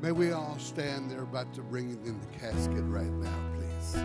May we all stand there about to bring in the casket right now, please.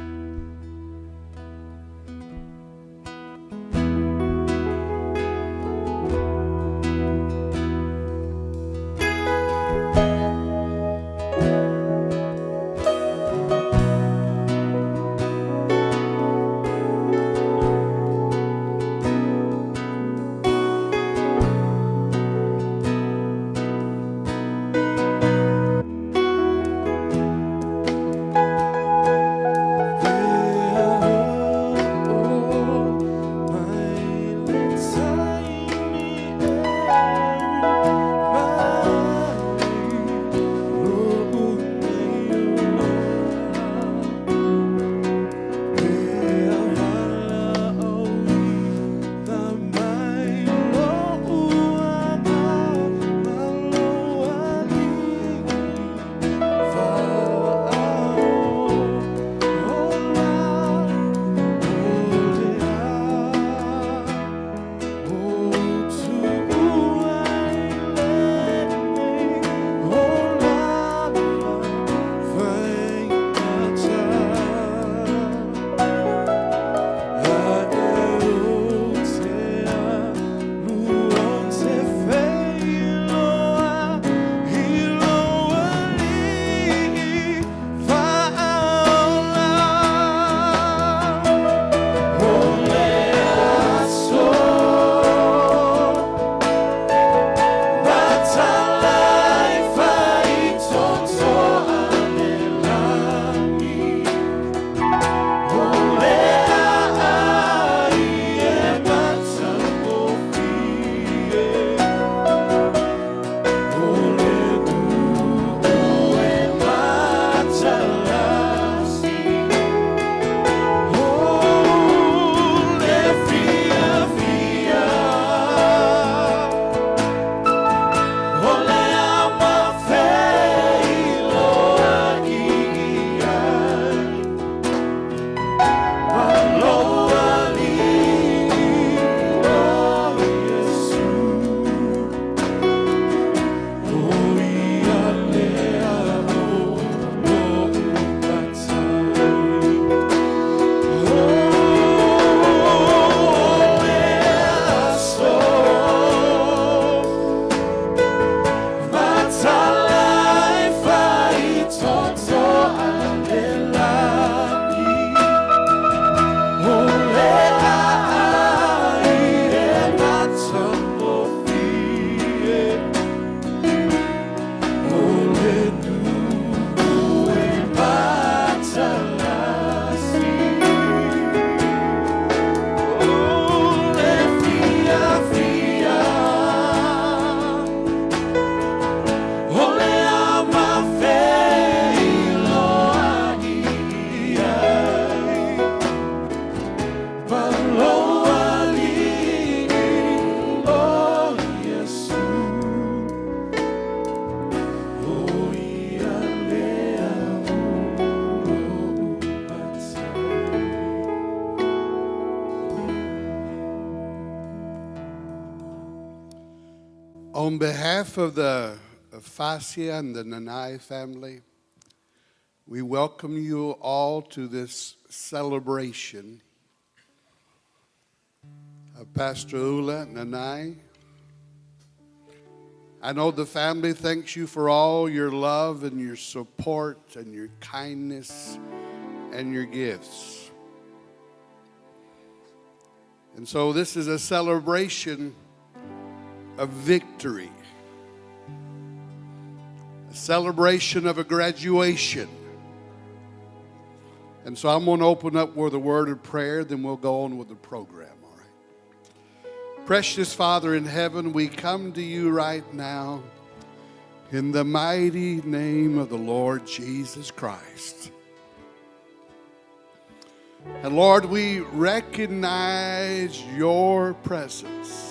On behalf of the Fascia and the Nanai family, we welcome you all to this celebration of Pastor Ula Nanai. I know the family thanks you for all your love and your support and your kindness and your gifts. And so this is a celebration of victory, a celebration of a graduation. And so I'm going to open up with a word of prayer, then we'll go on with the program, all right? Precious Father in heaven, we come to you right now in the mighty name of the Lord Jesus Christ. And Lord, we recognize your presence.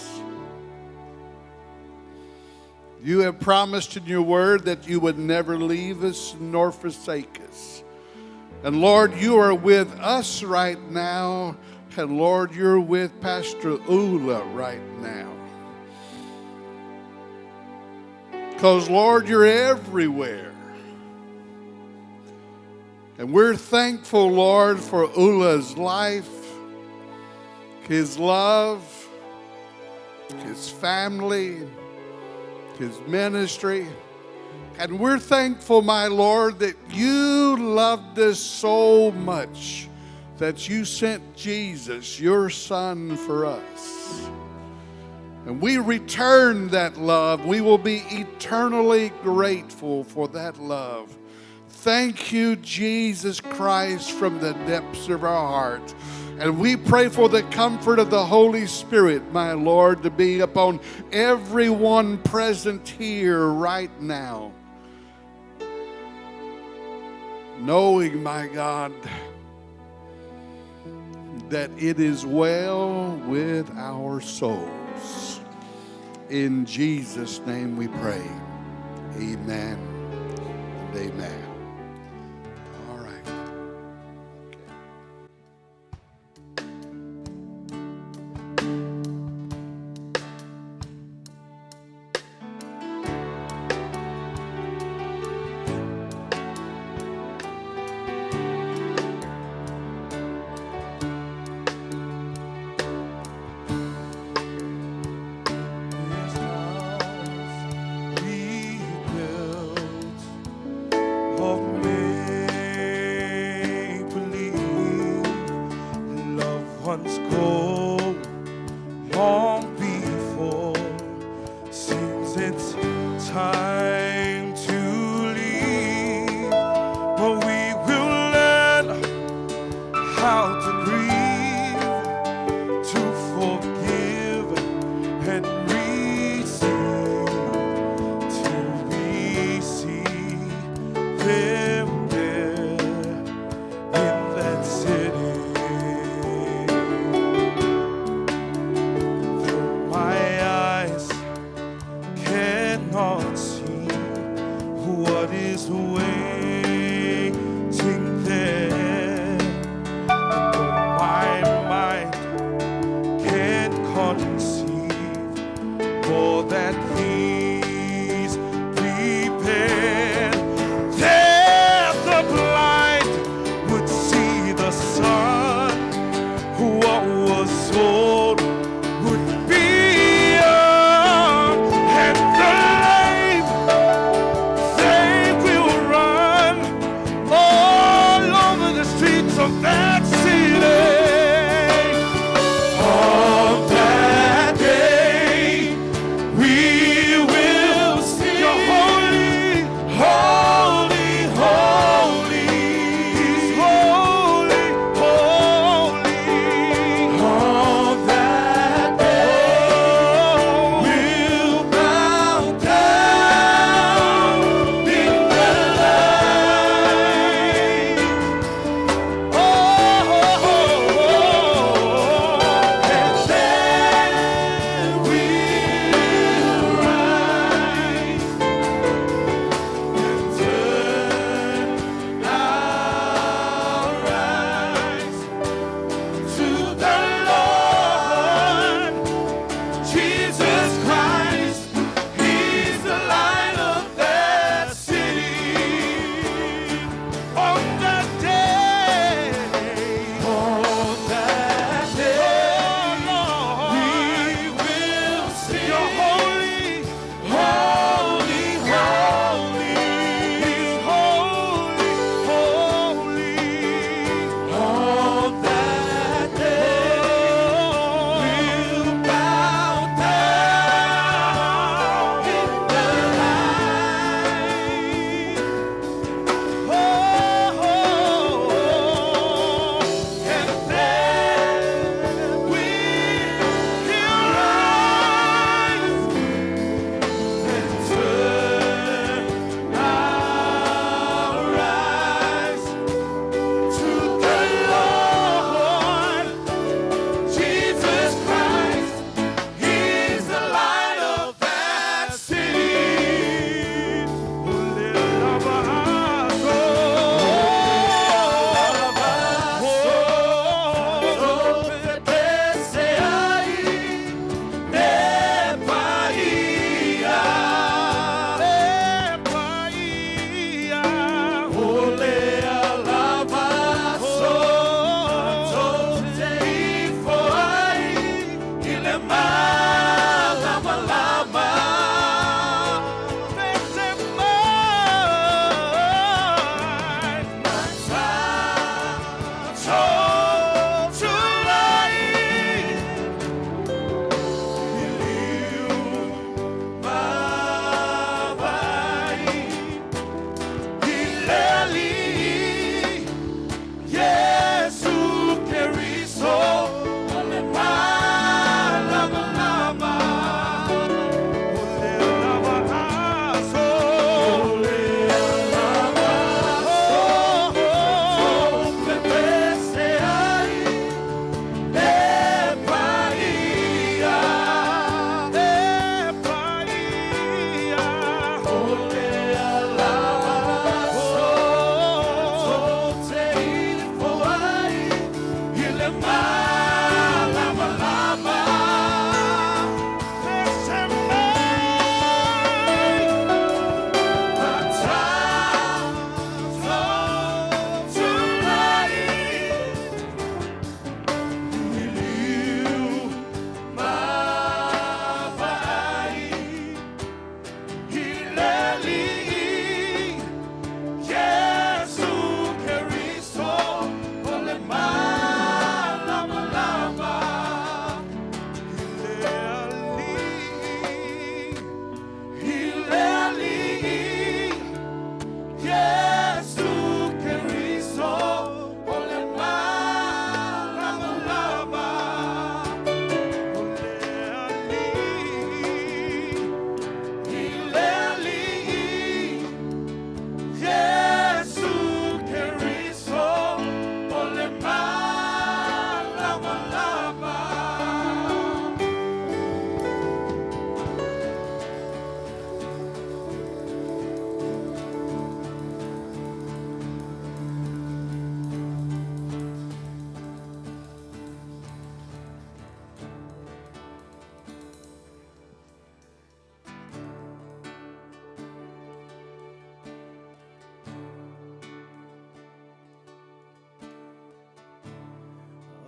You have promised in your word that you would never leave us nor forsake us. And Lord, you are with us right now. And Lord, you're with Pastor Ula right now. Because Lord, you're everywhere. And we're thankful, Lord, for Ulla's life, his love, his family, his ministry. And we're thankful, my Lord, that you loved us so much that you sent Jesus, your Son, for us. And we return that love. We will be eternally grateful for that love. Thank you, Jesus Christ, from the depths of our heart. And we pray for the comfort of the Holy Spirit, my Lord, to be upon everyone present here right now. Knowing, my God, that it is well with our souls. In Jesus' name we pray. Amen and amen. All right. Once go long before, seems it's time to leave, but we will learn how to grieve, to forgive and receive, till we see them there in that city. Cannot see what is waiting there, and though my mind can't conceive all that He's prepared, there the blind would see the sun. What was told would be and the lame, they will run.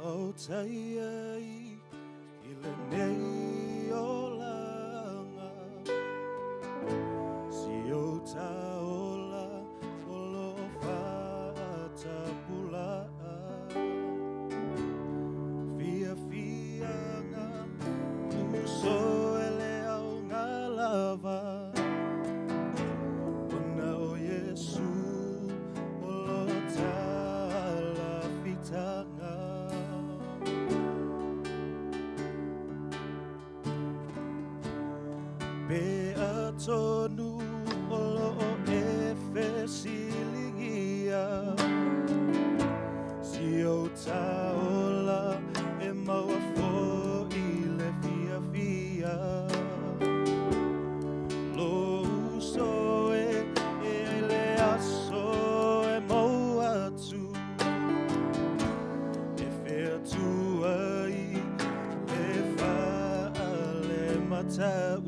Autayai ilenei olanga siota ola olofata pula fia fianga uso ele au ngalava ona o Yesu olotala fitanga Beatonu olo o efesilingia siota ola e maua fo ile fia fia lo uso e ele aso e maua tu e fea tu ai e fa ale matau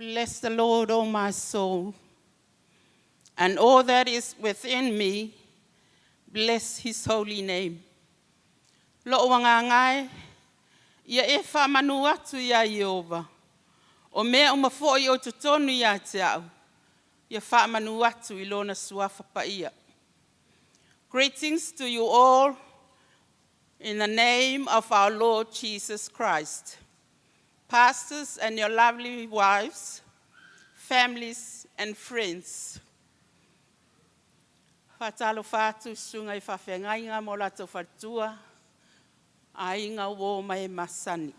Bless the Lord, O my soul, and all that is within me, bless his holy name. Lo wangangai, ia e whamanu atu ia Iova, o mea o mafoi o tutonu ia te au. ia whaamanu atu I lona suafa paia. Greetings to you all in the name of our Lord Jesus Christ. Pastors and your lovely wives, families and friends. Whatalo whātu sunga I whawhengainga mo lato whatua, a inga wō mai masani.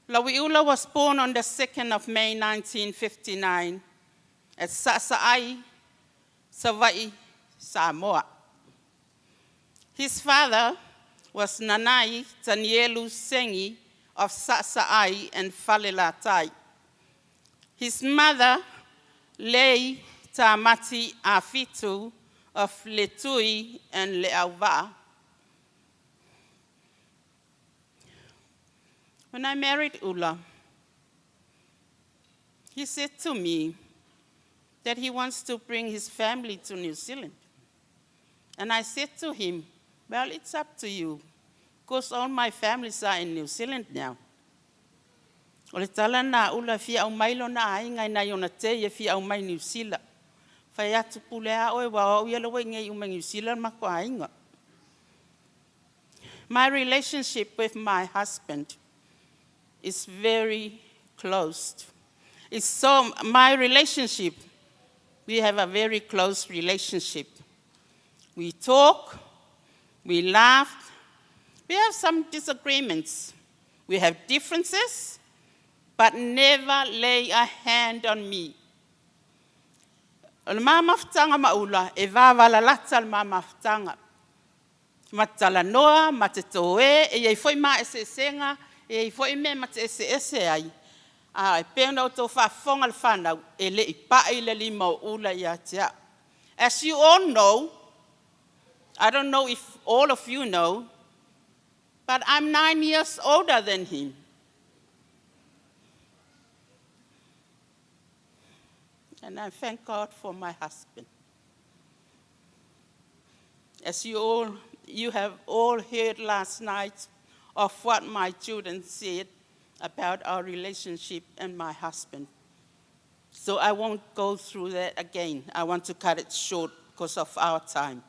Lauiula was born on the 2nd of May 1959 at Sasa'ai, Savai, Samoa. His father was Nanai Tanielu Sengi of Sasa'ai and Falelatai. His mother, Lei Tamati Afitu of Letui and Leauva. When I married Ula, he said to me that he wants to bring his family to New Zealand. And I said to him, well, it's up to you, because all my families are in New Zealand now. O le tala na Ula fia au mai lona ainga na yona te ia fia au mai New Zealand. Whai atu pulea oe wa au yala wai ngai uma New Zealand mako ainga. My relationship with my husband is very close. My relationship, we have a very close relationship. We talk, we laugh, we have some disagreements. We have differences, but never lay a hand on me. O le māmaftanga maula, e vāwala lata le māmaftanga. Matala noa, matetoe, e iei foi mā ese senga, e foi me mate ese ai. E pēna o tō whaafonga le whanau, e le I pae le lima o ula I atea. As you all know, I don't know if all of you know, but I'm 9 years older than him. And I thank God for my husband. As you have all heard last night of what my children said about our relationship and my husband. So I won't go through that again. I want to cut it short because of our time.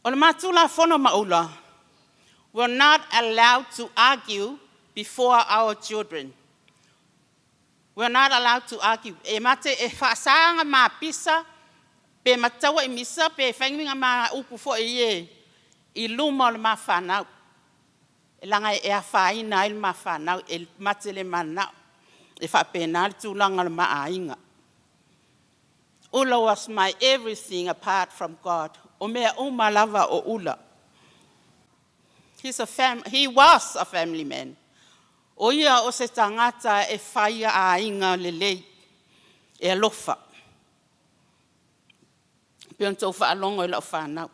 O le mātula whono maula, we're not allowed to argue before our children. We're not allowed to argue. E mate e whaasanga mā pisa, pe matawa I misa, pe whainginga mā upu fo I luma o le mā whanau. E langa e a whaina I le mā whanau, e mate le manau. E whapena le tūlanga le mā ainga. Ula was my everything apart from God. O mea uma lava o Ula. He was a family man. O ia o se tangata e whaia a inga lelei, e alofa. Pion tau whaalongo I lau whanau.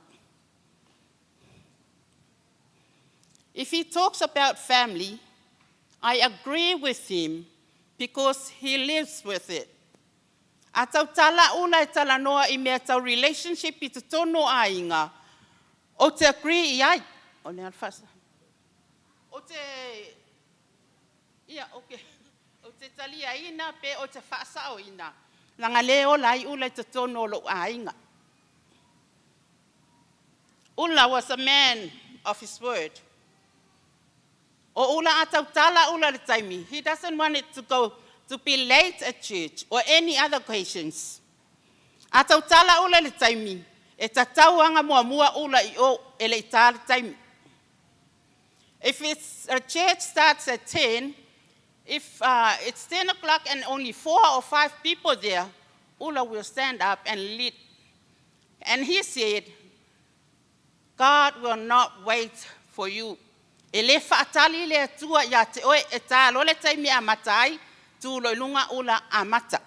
If he talks about family, I agree with him because he lives with it. A tau tala ula e tala noa I mea tau relationship I te tono a inga. O te agree I ai. O ne alfasa. O te... Ia, okay. O te talia ina pe o te whaasao ina. Langa leo lai ula I te tono lo a inga. Ula was a man of his word. O ula atau tala ula le taimi. He doesn't want it to be late at church or any other occasions. Atau tala ula le taimi. E tatauanga mua ula I o e le tala taimi. If a church starts at 10, if it's 10 o'clock and only 4 or 5 people there, Ula will stand up and lead. And he said, God will not wait for you. E le whaatali le atua ia te oe e tā lo le taimi a matai, tū loilunga Ula a mata.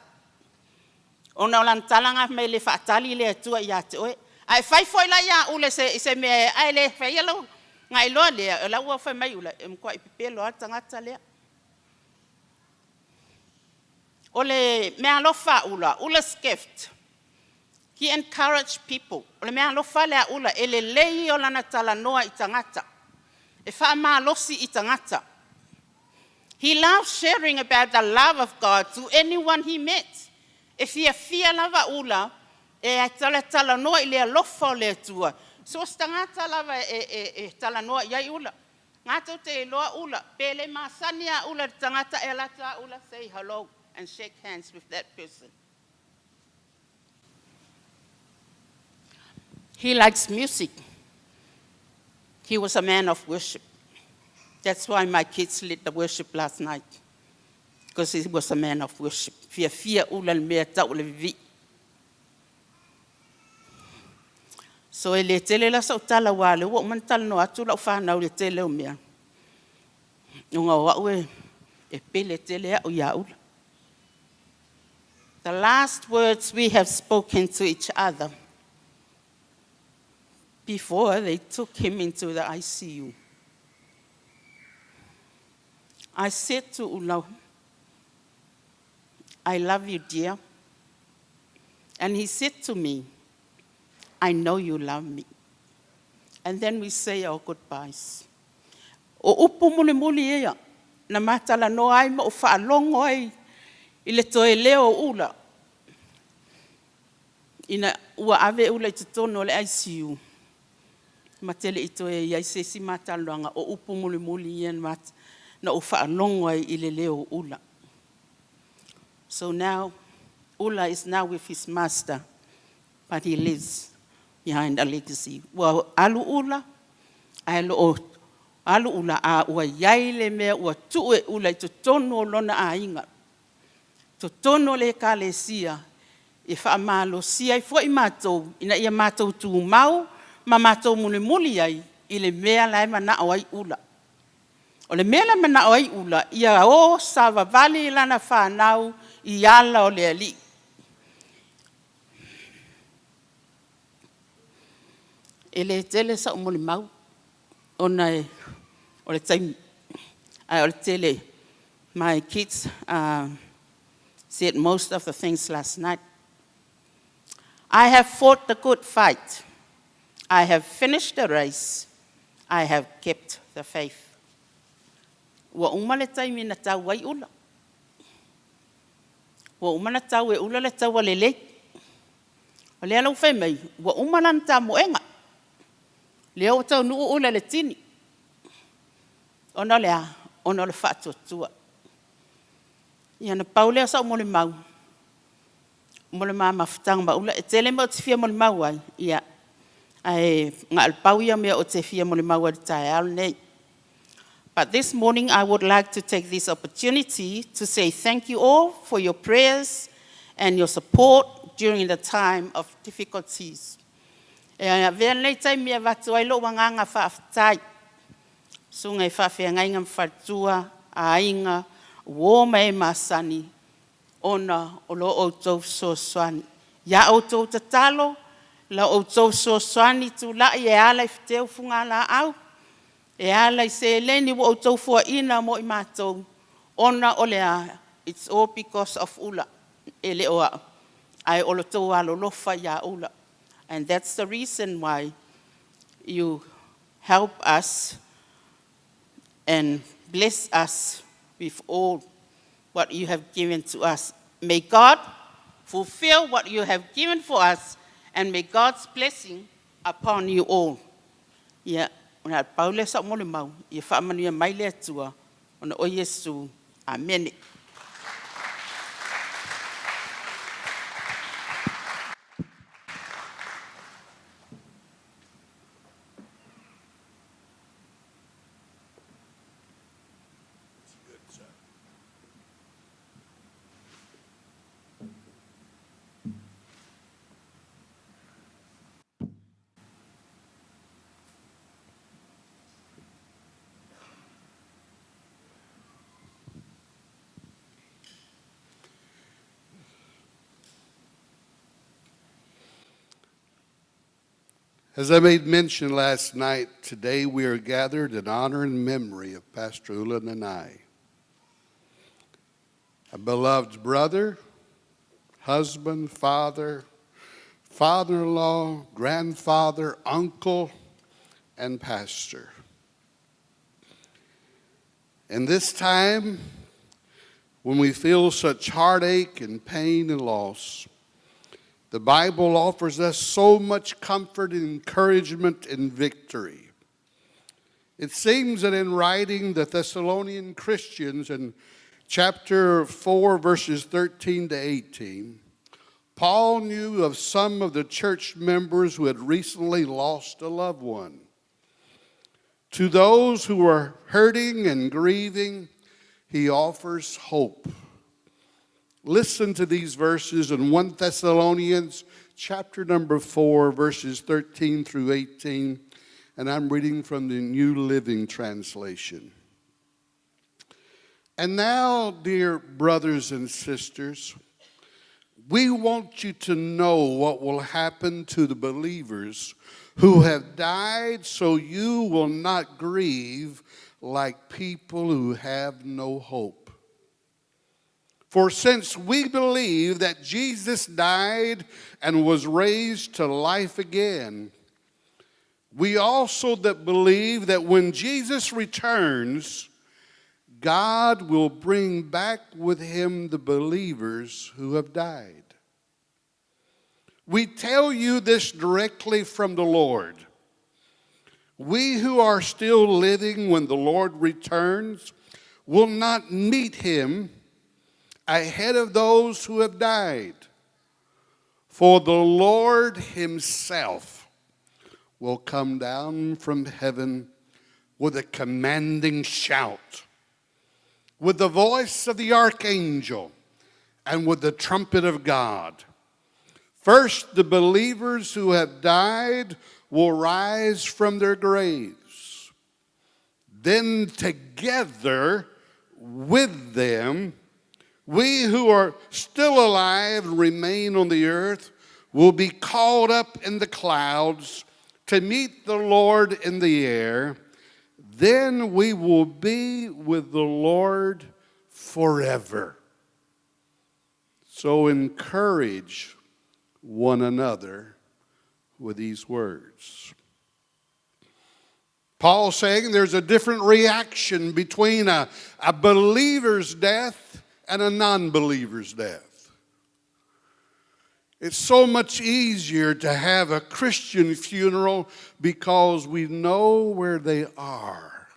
O na lantalanga me le whaatali le atua ia te oe. Ai whai foila ia Ula se me ai le whai alo ngai loa lea, e lau a whai mai Ula, e mkwa I pipelo a tangata lea. O le mea lofa Ula's gift. He encouraged people. O le mea lofa lea Ula, e le lei o lana tala noa I tangata. E wha maa losi I tangata. He loved sharing about the love of God to anyone he met. E fia lava ula, e a tala noa I le alofa o le atua. So stangata lava e tala noa iai ula. Ngata te loa ula, pele masania ula tangata e lata ula, say hello and shake hands with that person. He likes music. He was a man of worship. That's why my kids led the worship last night, because he was a man of worship. Fia ula mea tau le vivi. So e le tele la sau tala wale, wo man tala no atu lau whanau le tele o mea. Nunga waue, e pele tele au ia ula. The last words we have spoken to each other before they took him into the ICU. I said to Ula, I love you, dear. And he said to me, I know you love me. And then we say our goodbyes. O upu muli ea, na matala no ai ma o whaalongo ai, I le toe leo ula. Ina ua ave ula I te tono le ICU. Matele I toe iai se si mataloanga o upu muli ea na o whaalongo ai I le leo ula. So now, Ula is now with his master, but he lives behind a legacy. Well, alu ula a ua iai le mea ua tue ula I te tono lona a inga. To tono le ka le sia, e whaamalo sia I fwoi mātou, ina ia mātou tū mau, ma mātou muli ai, I le mea lai mana o ai ula. O le mea lai mana o ai ula, ia o sawa vali lana whanau, I ala o le ali. E le tele sa o moli mau, ona e, o le taimi, o le tele, my kids said most of the things last night. I have fought the good fight. I have finished the race. I have kept the faith. Wa umale taimi na tau wai ula. Wa umana tau e ula le tau alele. O lea lau whai mai, wa umana na tau moenga. Lea o tau nuu ula le tini. Ona lea, ona le whaatua tua. Ia na paulea sa o mole mau. Mole maa mawhitanga ma ula. E tele ma o te fia mole mau ai. Ia, ai ngā alpau ia mea o te fia mole mau ai tae alu nei. But this morning, I would like to take this opportunity to say thank you all for your prayers and your support during the time of difficulties. E vea nei tai mea watu ai lo wanganga whaafitai. Sunga I whawhia ngainga mwhaitua, a inga, wōma e masani, ona o lo outou soaswani. Ia outou tatalo, la outou soaswani tu la I e ala I whiteu funga la au. E ala I se leni wo outou fua ina mo I mātou. Ona o lea, it's all because of ula. E le oa, ai o lo tau alo lofa ia ula. And that's the reason why you help us and bless us with all what you have given to us. May God fulfill what you have given for us, and may God's blessing upon you all. Yeah. Ona paule sa mole mau, I whaamanu mai le atua, ona o Yesu. Amen. As I made mention last night, today we are gathered in honor and memory of Pastor Ula Nanai, a beloved brother, husband, father, father-in-law, grandfather, uncle, and pastor. And this time, when we feel such heartache and pain and loss, the Bible offers us so much comfort and encouragement and victory. It seems that in writing the Thessalonian Christians in chapter 4, verses 13 to 18, Paul knew of some of the church members who had recently lost a loved one. To those who are hurting and grieving, he offers hope. Listen to these verses in 1 Thessalonians chapter number 4, verses 13 through 18, and I'm reading from the New Living Translation. And now, dear brothers and sisters, we want you to know what will happen to the believers who have died, so you will not grieve like people who have no hope. For since we believe that Jesus died and was raised to life again, we also that believe that when Jesus returns, God will bring back with him the believers who have died. We tell you this directly from the Lord. We who are still living when the Lord returns will not meet him ahead of those who have died. For the Lord himself will come down from heaven with a commanding shout, with the voice of the archangel, and with the trumpet of God. First, the believers who have died will rise from their graves. Then together with them, we who are still alive and remain on the earth will be caught up in the clouds to meet the Lord in the air. Then we will be with the Lord forever. So encourage one another with these words. Paul saying there's a different reaction between a believer's death and a non-believer's death. It's so much easier to have a Christian funeral because we know where they are.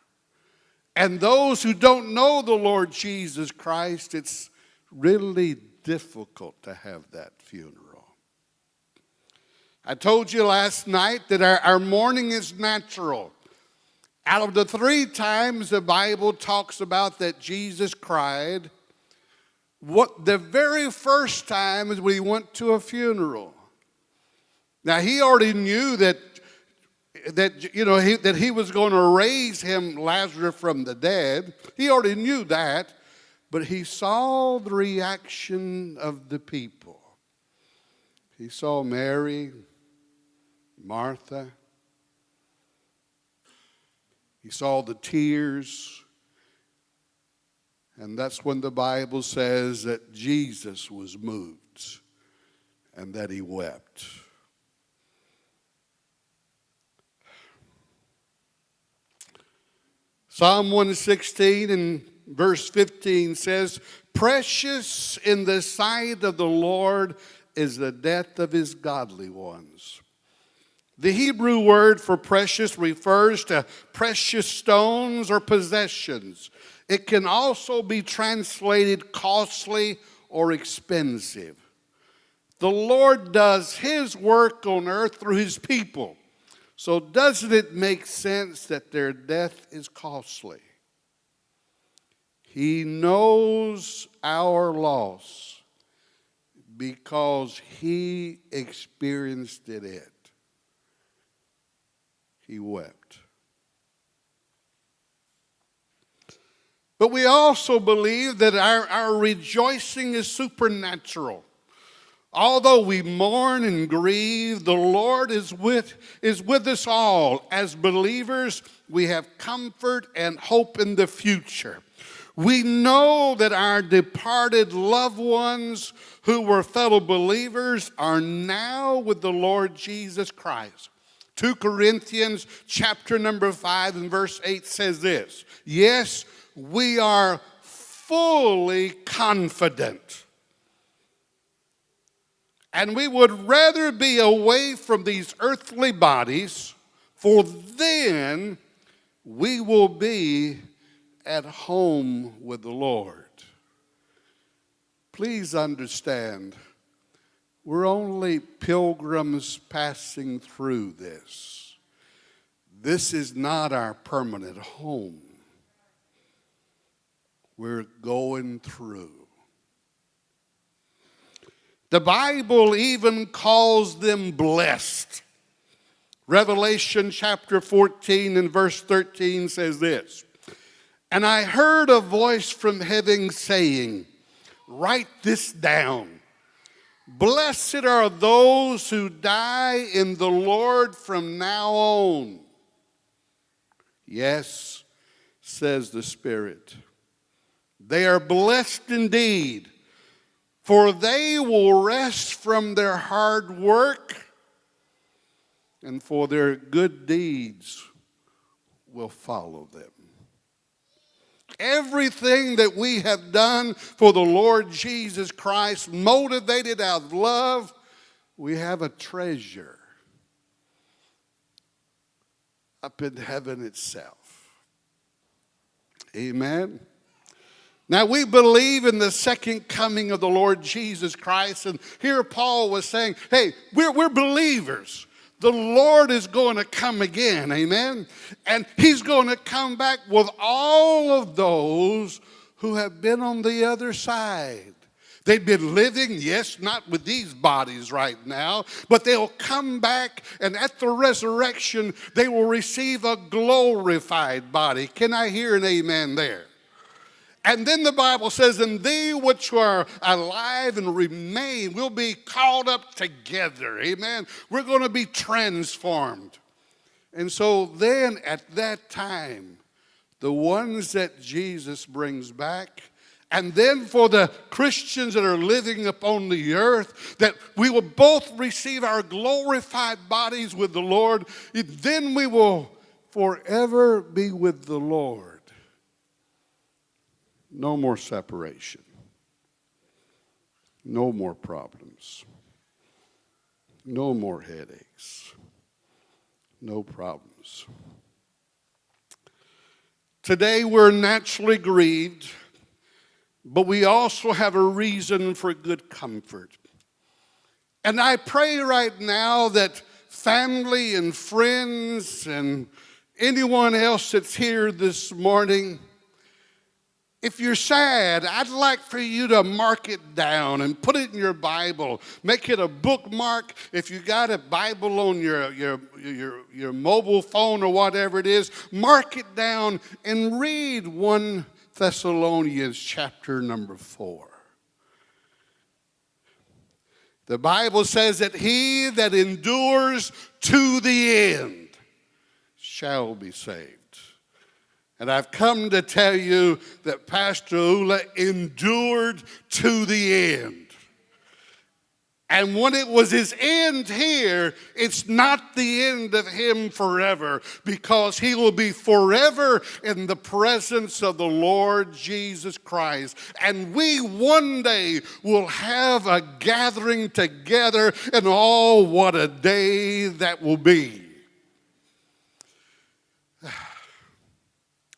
And those who don't know the Lord Jesus Christ, it's really difficult to have that funeral. I told you last night that our mourning is natural. Out of the 3 times the Bible talks about that Jesus cried, the very first time is when he went to a funeral. Now he already knew that he was going to raise him, Lazarus, from the dead. He already knew that, but he saw the reaction of the people. He saw Mary, Martha. He saw the tears. And that's when the Bible says that Jesus was moved and that he wept. Psalm 116 and verse 15 says, "Precious in the sight of the Lord is the death of his godly ones." The Hebrew word for precious refers to precious stones or possessions. It can also be translated costly or expensive. The Lord does his work on earth through his people. So doesn't it make sense that their death is costly? He knows our loss because he experienced it. He wept. But we also believe that our rejoicing is supernatural. Although we mourn and grieve, the Lord is with us all. As believers, we have comfort and hope in the future. We know that our departed loved ones who were fellow believers are now with the Lord Jesus Christ. 2 Corinthians chapter number 5 and verse 8 says this, "Yes, we are fully confident. And we would rather be away from these earthly bodies, for then we will be at home with the Lord. Please understand, we're only pilgrims passing through this. This is not our permanent home. We're going through. The Bible even calls them blessed. Revelation chapter 14 and verse 13 says this, "And I heard a voice from heaven saying, 'Write this down. Blessed are those who die in the Lord from now on.' Yes, says the Spirit. They are blessed indeed, for they will rest from their hard work, and for their good deeds will follow them." Everything that we have done for the Lord Jesus Christ, motivated out of love, we have a treasure up in heaven itself. Amen. Now, we believe in the second coming of the Lord Jesus Christ. And here Paul was saying, hey, we're believers. The Lord is going to come again, amen? And he's going to come back with all of those who have been on the other side. They've been living, yes, not with these bodies right now, but they'll come back, and at the resurrection, they will receive a glorified body. Can I hear an amen there? And then the Bible says, "And they which are alive and remain will be called up together." Amen. We're going to be transformed. And so then at that time, the ones that Jesus brings back, and then for the Christians that are living upon the earth, that we will both receive our glorified bodies with the Lord, then we will forever be with the Lord. No more separation. No more problems. No more headaches. No problems. Today we're naturally grieved, but we also have a reason for good comfort. And I pray right now that family and friends and anyone else that's here this morning, if you're sad, I'd like for you to mark it down and put it in your Bible. Make it a bookmark. If you got a Bible on your mobile phone or whatever it is, mark it down and read 1 Thessalonians chapter number 4. The Bible says that he that endures to the end shall be saved. And I've come to tell you that Pastor Ula endured to the end. And when it was his end here, it's not the end of him forever, because he will be forever in the presence of the Lord Jesus Christ. And we one day will have a gathering together, and oh, what a day that will be.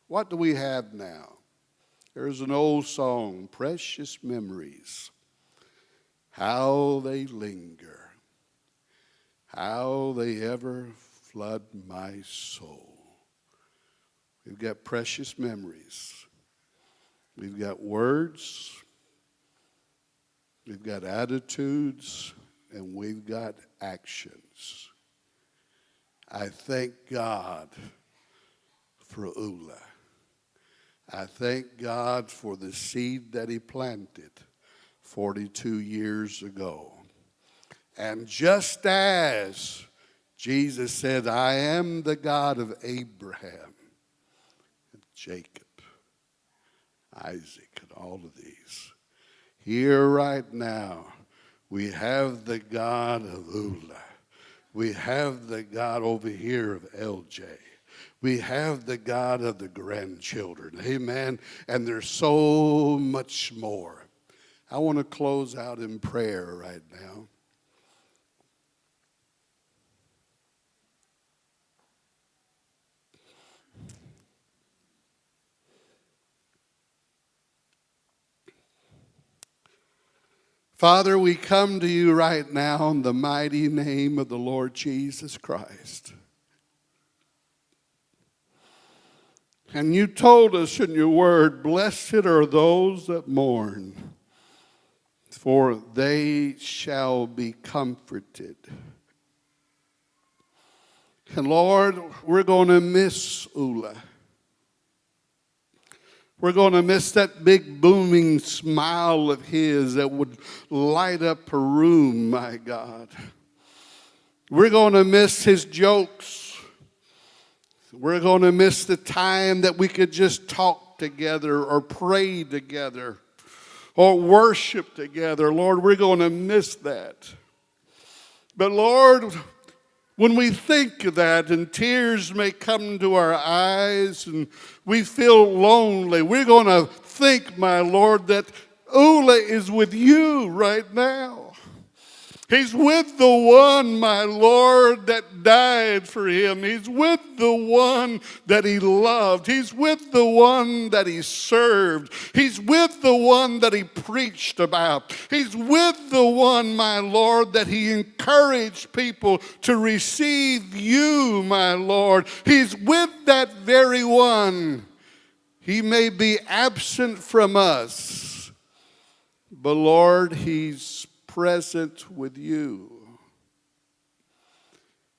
What do we have now? There's an old song, "Precious Memories. How they linger, how they ever flood my soul." We've got precious memories. We've got words. We've got attitudes. And we've got actions. I thank God for Ula. I thank God for the seed that he planted 42 years ago. And just as Jesus said, "I am the God of Abraham, and Jacob, Isaac, and all of these," here right now, we have the God of Ula. We have the God over here of LJ. We have the God of the grandchildren. Amen. And there's so much more. I want to close out in prayer right now. Father, we come to you right now in the mighty name of the Lord Jesus Christ. And you told us in your word, blessed are those that mourn, for they shall be comforted. And Lord, we're going to miss Ula. We're going to miss that big booming smile of his that would light up a room, my God. We're going to miss his jokes. We're going to miss the time that we could just talk together or pray together or worship together. Lord, we're going to miss that. But Lord, when we think of that and tears may come to our eyes and we feel lonely, we're going to think, my Lord, that Ula is with you right now. He's with the one, my Lord, that died for him. He's with the one that he loved. He's with the one that he served. He's with the one that he preached about. He's with the one, my Lord, that he encouraged people to receive you, my Lord. He's with that very one. He may be absent from us, but Lord, he's present with you.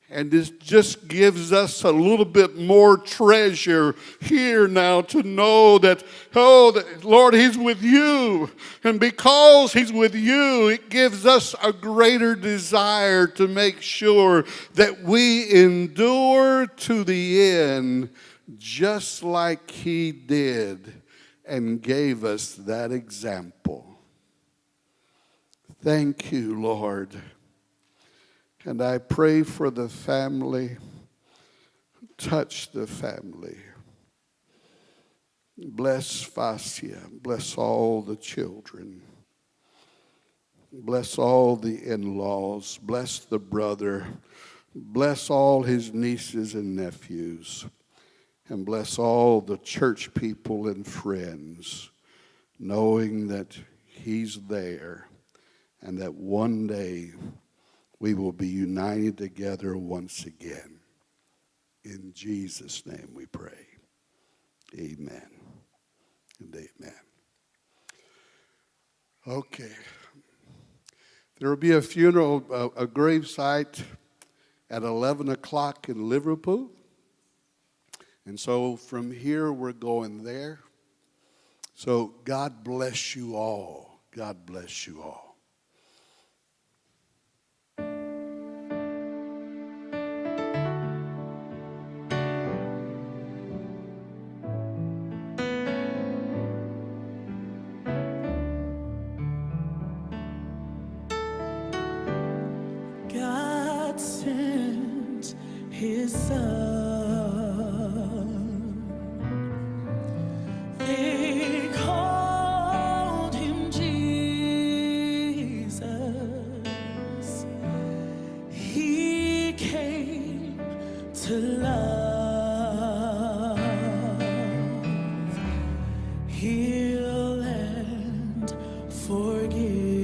And this just gives us a little bit more treasure here now to know that, Lord, he's with you. And because he's with you, it gives us a greater desire to make sure that we endure to the end just like he did and gave us that example. Thank you, Lord. And I pray for the family. Touch the family. Bless Fascia. Bless all the children. Bless all the in-laws. Bless the brother. Bless all his nieces and nephews. And bless all the church people and friends, knowing that he's there. And that one day we will be united together once again. In Jesus' name we pray. Amen and amen. Okay. There will be a funeral, a gravesite at 11 o'clock in Liverpool. And so from here we're going there. So God bless you all. God bless you all. God sent his son. They called him Jesus. He came to love, heal, and forgive.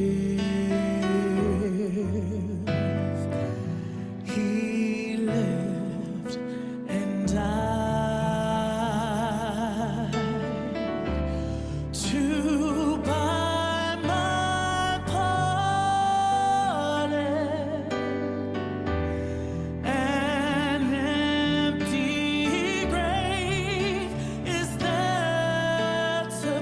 He lived and died to buy my pardon. An empty grave is there to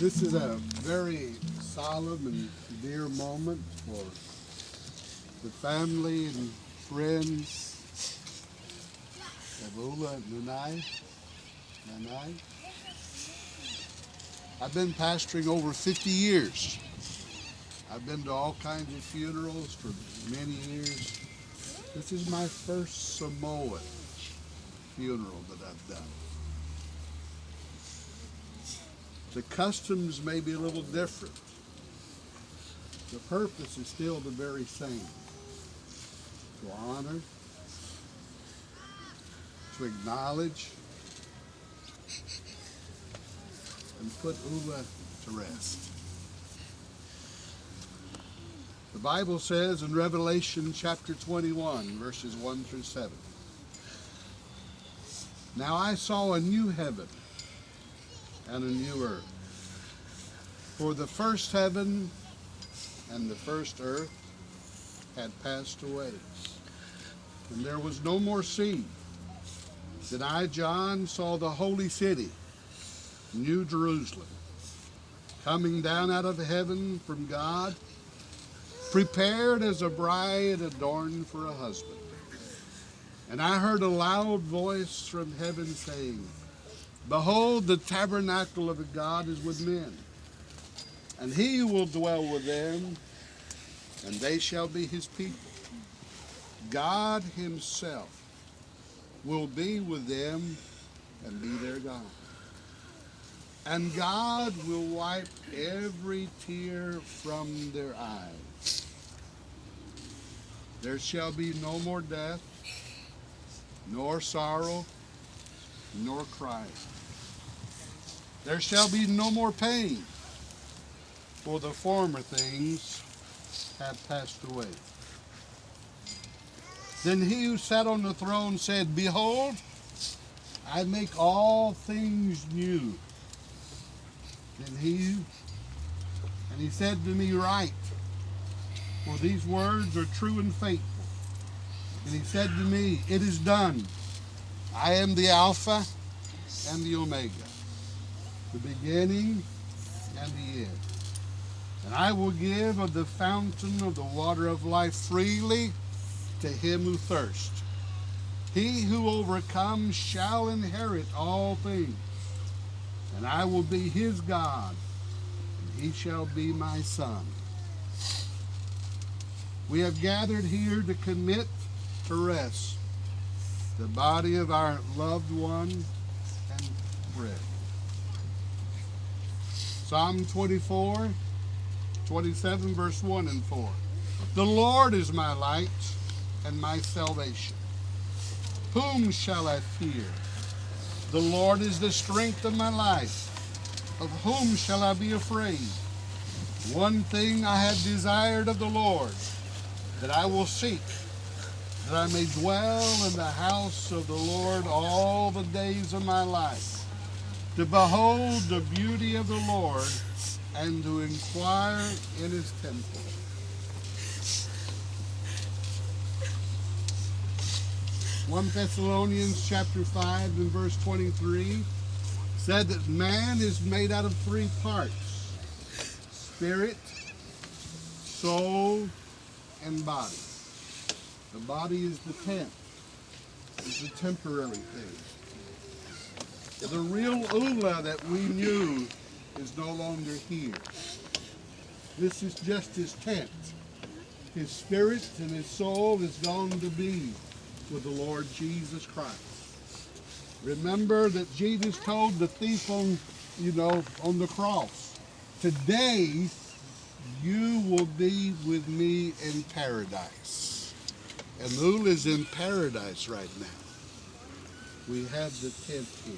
This is a very solemn and dear moment for the family and friends of Ula and Nanai. I've been pastoring over 50 years. I've been to all kinds of funerals for many years. This is my first Samoan funeral that I've done. The customs may be a little different. The purpose is still the very same. To honor, to acknowledge, and put Ula to rest. The Bible says in Revelation chapter 21, verses 1 through 7, "Now I saw a new heaven and a new earth. For the first heaven and the first earth had passed away, and there was no more sea. Then I, John, saw the holy city, New Jerusalem, coming down out of heaven from God, prepared as a bride adorned for a husband. And I heard a loud voice from heaven saying, Behold, the tabernacle of God is with men, and he will dwell with them, and they shall be his people. God himself will be with them and be their God. And God will wipe every tear from their eyes. There shall be no more death, nor sorrow, nor crying. There shall be no more pain, for the former things have passed away. Then he who sat on the throne said, Behold, I make all things new. Then he said to me, Write, for these words are true and faithful. And he said to me, It is done. I am the Alpha and the Omega, the beginning and the end. And I will give of the fountain of the water of life freely to him who thirsts. He who overcomes shall inherit all things. And I will be his God, and he shall be my son. We have gathered here to commit to rest the body of our loved one and friend. Psalm 24, 27, verse 1 and 4. The Lord is my light and my salvation. Whom shall I fear? The Lord is the strength of my life. Of whom shall I be afraid? One thing I have desired of the Lord, that I will seek, that I may dwell in the house of the Lord all the days of my life, to behold the beauty of the Lord and to inquire in his temple. One Thessalonians chapter 5 and verse 23 said that man is made out of three parts: spirit, soul, body. The body is the tent. It's a temporary thing. The real Ula that we knew is no longer here. This is just his tent. His spirit and his soul is gone to be with the Lord Jesus Christ. Remember that Jesus told the thief on the cross, today you will be with me in paradise. And Ula is in paradise right now. We have the tent here.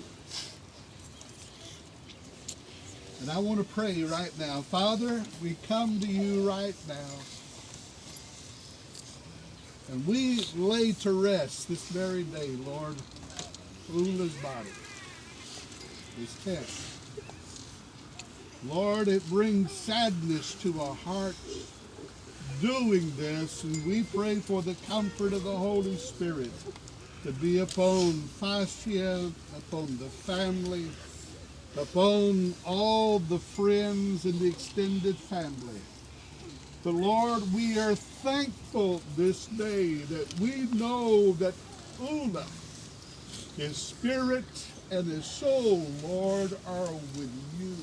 And I want to pray right now. Father, we come to you right now. And we lay to rest this very day, Lord, Ula's body, his tent. Lord, it brings sadness to our hearts doing this, and we pray for the comfort of the Holy Spirit to be upon Fascia, upon the family, upon all the friends and the extended family. But Lord, we are thankful this day that we know that Ula, his spirit and his soul, Lord, are with you.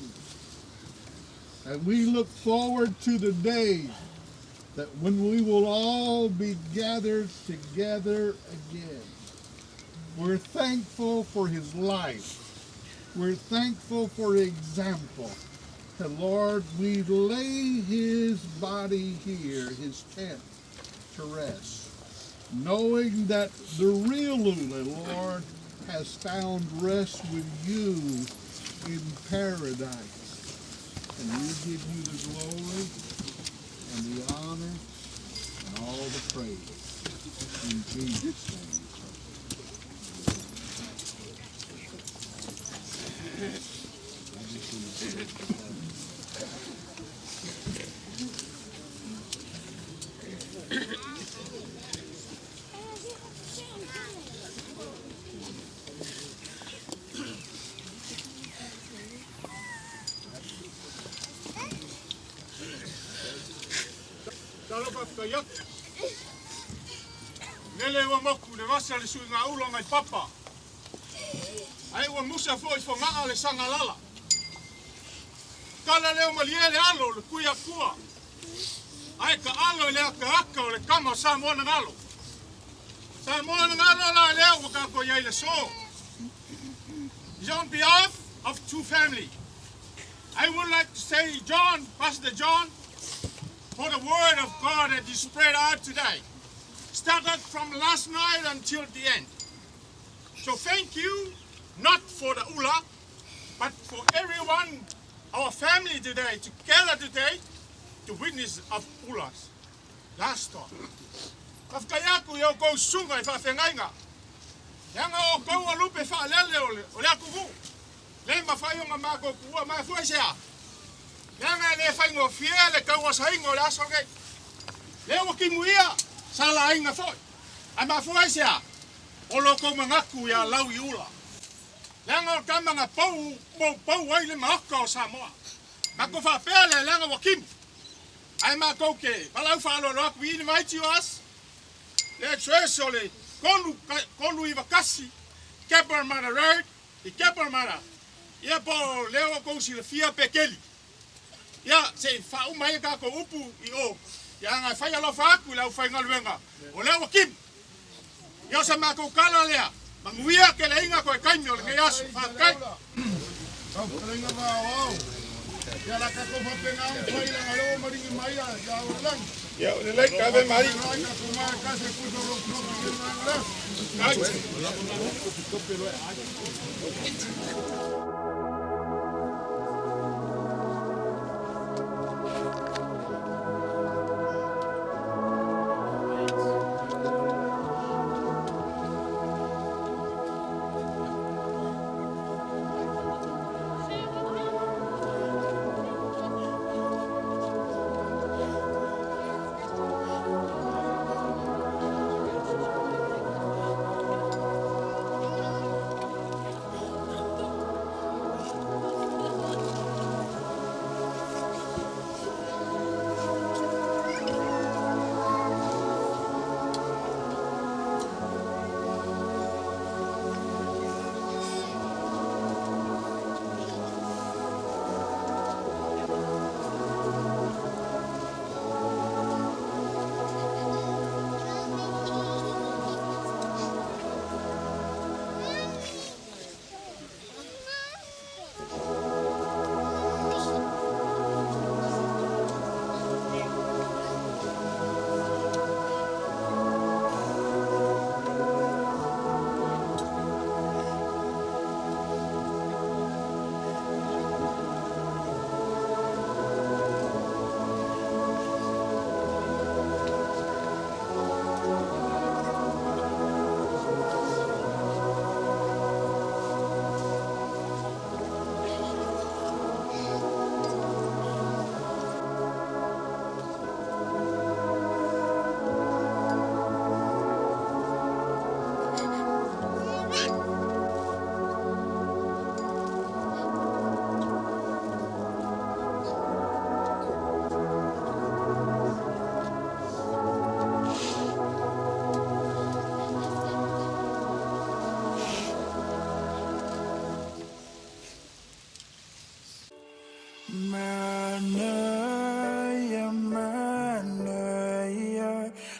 And we look forward to the day that when we will all be gathered together again. We're thankful for his life. We're thankful for example. And Lord, we lay his body here, his tent, to rest, knowing that the real Ula, Lord, has found rest with you in paradise. And we give you the glory and the honor and all the praise. In Jesus' name. Lele wa moku le wasa le sui ngā ulo ngai papa. Ai wa musa fo i fo maa le sanga lala. Kala leo malie le alo le kuia kua. Ai ka alo le aka aka o le kama sa moana ngalo. Sa moana ngalo la leo waka ko iai le so. On behalf of two family, I would like to say John, Pastor John, for the word of God that is spread out today. Started from last night until the end. So thank you, not for the Ula, but for everyone, our family today, together today, to witness of Ula's last time. Kafkayaku yo ko sunga I whawhengainga. Yanga o kou alupe whaalele o le akuku. Le mawhai o ngā māko kua mai fuesea. Yanga le whaingo fia le kou asaingo le asoge. Le o kimuia. Sala inga foi. Ai mafuaisia. O loko mangaku ya lau I Ula. Langa o kamanga pou ai le mahaka o Samoa. Mako whapele langa wa kim. Ai mako ke. Palau whaalo roak. We invite you us. Le treso le konu I wakasi. Keparmara road. I Keparmara. Ia po leo kousi le fia pekeli. Ia se whaumai ka ko upu I o. Ia ngai whai alofa aku lau whai ngaluenga. O leo wakim. Ia sa mako kala lea. Manguia ke le inga koe kaimio le kei asu. Whakai. Kau karenga wā au. Ia la kako whapenga au whai la ngalo maringi mai a. Ia o lang. Ia o le lei ka ve mari. Ia ka kumai kase kuto roko ki ngala.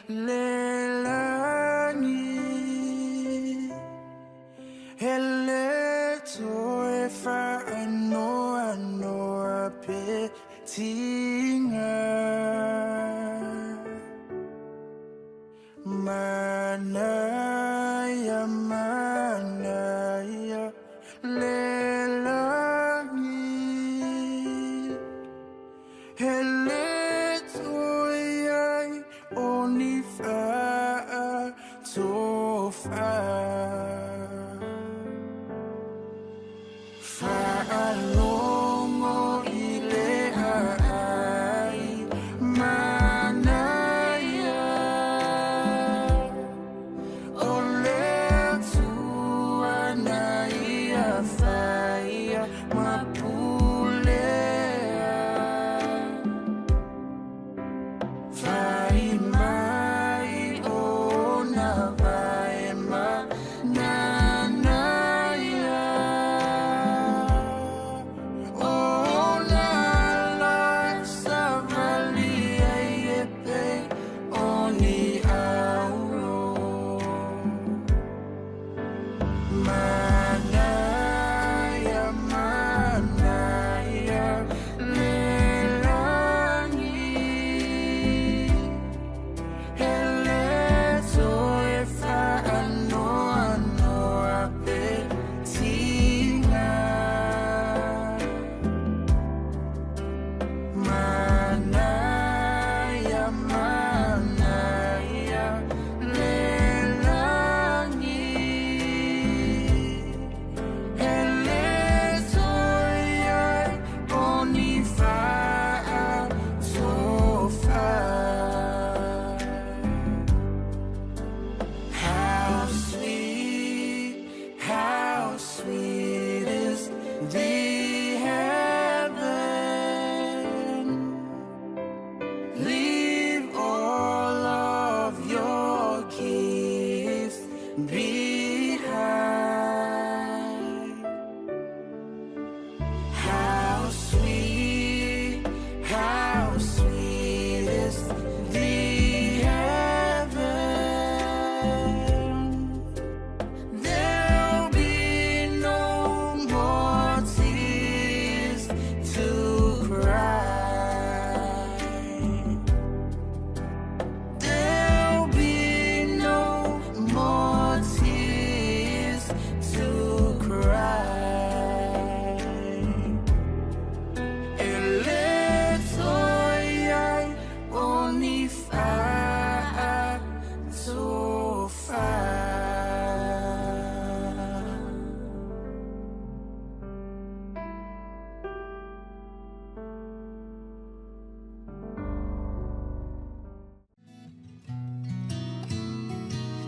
lelani hele toe fa ano petinga manaya lelani hele toe only fa to fa Fa'alongo ile ai manaya ole tua naia faia mapulea fai mai ona vai ma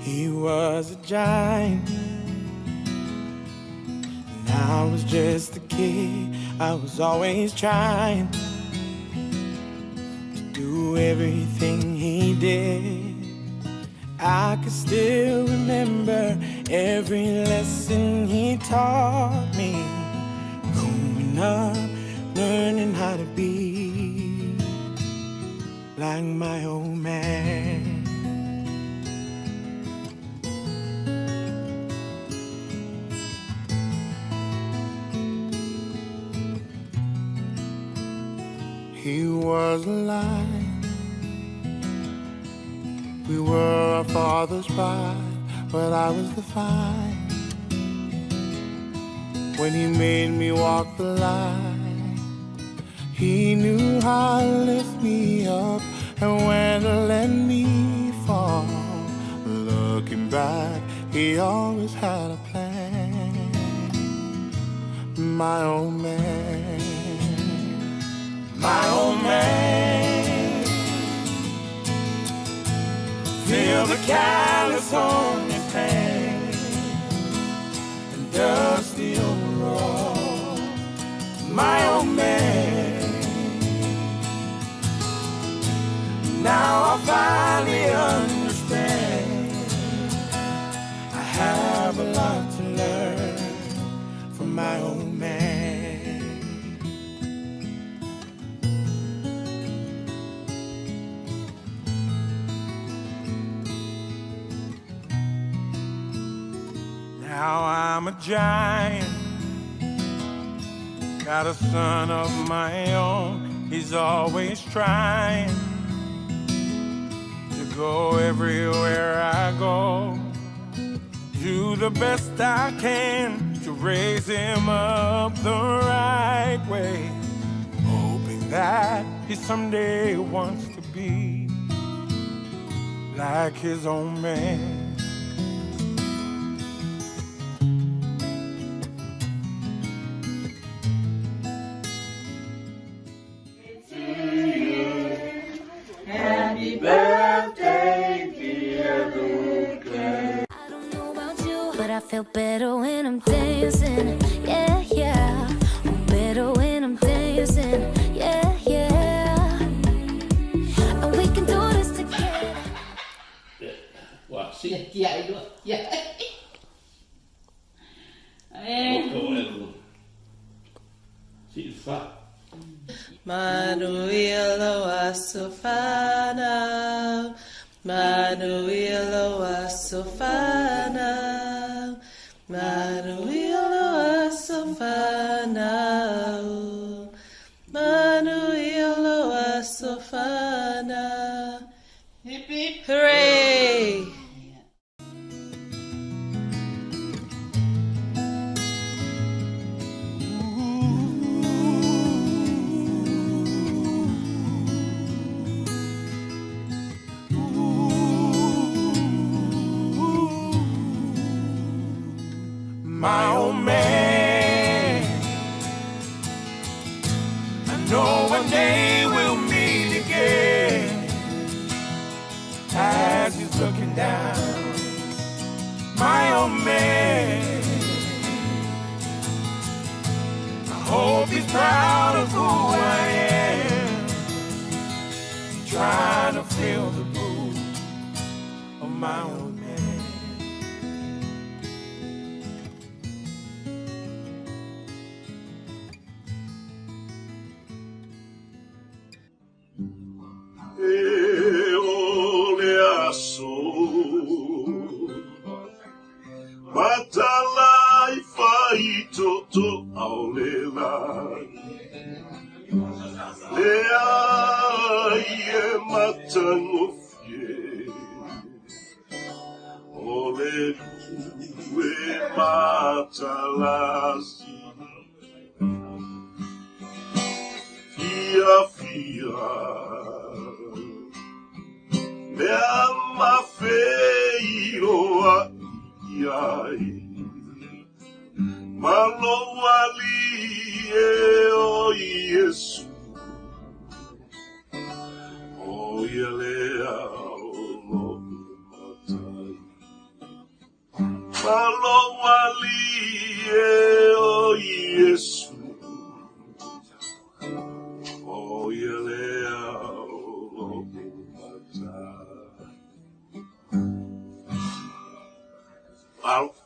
He was a giant, and I was just a kid. I was always trying to do everything he did. I can still remember every lesson he taught me. Growing up, learning how to be like my old man. He was alive. We were our father's bride, but I was the fine. When he made me walk the line, he knew how to lift me up and when to let me fall. Looking back, he always had a plan. My old man. My old man, feel the callus on his hand and dusty overall. My old man, now I finally understand. I have a lot to learn from my old man. Now I'm a giant, got a son of my own. He's always trying to go everywhere I go. Do the best I can to raise him up the right way, hoping that he someday wants to be like his own man. Happy birthday, dear Luke. I don't know about you, but I feel better when I'm dancing. Yeah, yeah. I'm better when I'm dancing. Yeah, yeah. And we can do this together. Wow, siết dạy luôn. Dạy. Xịn phát. Manuelo Asofana, Manuelo Asofana, Manuelo Asofana, Manuelo Asofana. Hip hip hooray! My old man, I know one day we'll meet again. As he's looking down, my old man, I hope he's proud of who I am, trying to fill the boots of my old man. Matalai fai toto aulela Lea ie matangofie Ole kue matalasi Fia fia Mea mafeiro Yai Malo ali o Yesu O yelea o matai Malo ali o Yesu O yelea o matai Wow.